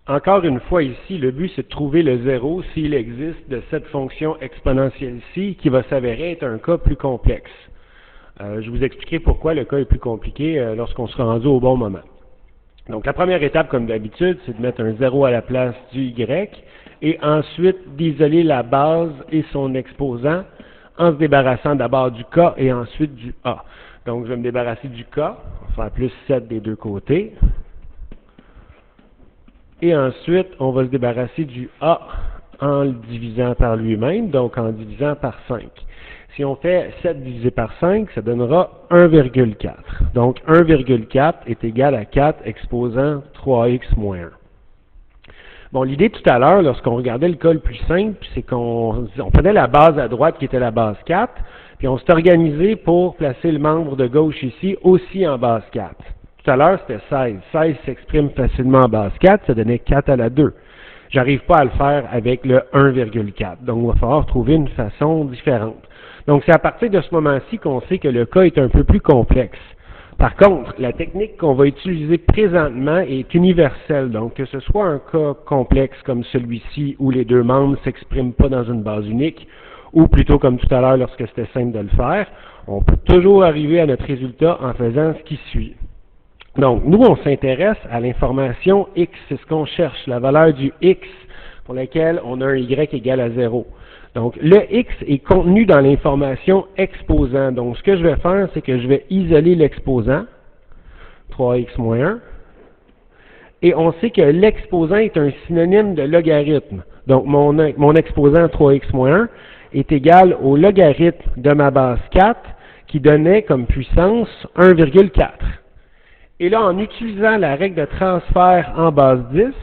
Encore une fois ici, le but c'est de trouver le zéro s'il existe de cette fonction exponentielle-ci qui va s'avérer être un cas plus complexe. Je vous expliquerai pourquoi le cas est plus compliqué lorsqu'on sera rendu au bon moment. Donc la première étape, comme d'habitude, c'est de mettre un 0 à la place du y et ensuite d'isoler la base et son exposant en se débarrassant d'abord du k et ensuite du a. Donc je vais me débarrasser du k, on va faire plus 7 des deux côtés. Et ensuite, on va se débarrasser du a en le divisant par lui-même, donc en divisant par 5. Si on fait 7 divisé par 5, ça donnera 1,4. Donc 1,4 est égal à 4 exposant 3x moins 1. Bon, l'idée tout à l'heure, lorsqu'on regardait le cas le plus simple, c'est qu'on prenait la base à droite qui était la base 4, puis on s'est organisé pour placer le membre de gauche ici aussi en base 4. Tout à l'heure, c'était 16. 16 s'exprime facilement en base 4, ça donnait 4 à la 2. J'arrive pas à le faire avec le 1,4. Donc, il va falloir trouver une façon différente. Donc, c'est à partir de ce moment-ci qu'on sait que le cas est un peu plus complexe. Par contre, la technique qu'on va utiliser présentement est universelle. Donc, que ce soit un cas complexe comme celui-ci où les deux membres ne s'expriment pas dans une base unique, ou plutôt comme tout à l'heure lorsque c'était simple de le faire, on peut toujours arriver à notre résultat en faisant ce qui suit. Donc, nous, on s'intéresse à l'information x, c'est ce qu'on cherche, la valeur du x pour laquelle on a un y égal à 0. Donc, le x est contenu dans l'information exposant. Donc, ce que je vais faire, c'est que je vais isoler l'exposant, 3x moins 1, et on sait que l'exposant est un synonyme de logarithme. Donc, mon exposant 3x moins 1 est égal au logarithme de ma base 4 qui donnait comme puissance 1,4. Et là, en utilisant la règle de transfert en base 10,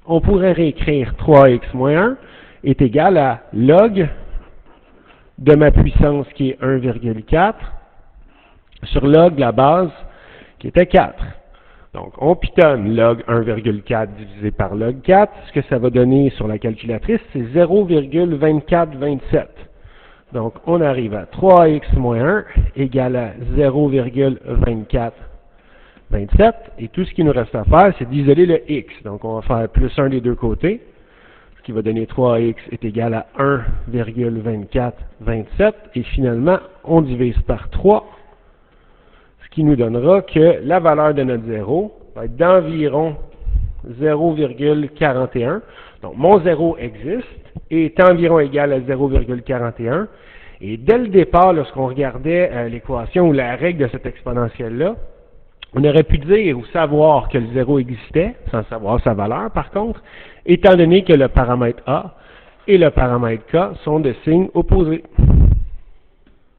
on pourrait réécrire 3x moins 1 est égal à log de ma puissance qui est 1,4 sur log la base qui était 4. Donc, on pitonne log 1,4 divisé par log 4. Ce que ça va donner sur la calculatrice, c'est 0,2427. Donc, on arrive à 3x moins 1 égale à 0,2427. Et tout ce qu'il nous reste à faire, c'est d'isoler le x. Donc, on va faire plus 1 des deux côtés. Ce qui va donner 3x est égal à 1,2427. Et finalement, on divise par 3. Ce qui nous donnera que la valeur de notre 0 va être d'environ 0,41. Donc, mon 0 existe et est environ égal à 0,41. Et dès le départ, lorsqu'on regardait l'équation ou la règle de cette exponentielle-là, on aurait pu dire ou savoir que le 0 existait, sans savoir sa valeur par contre, étant donné que le paramètre A et le paramètre K sont de signes opposés.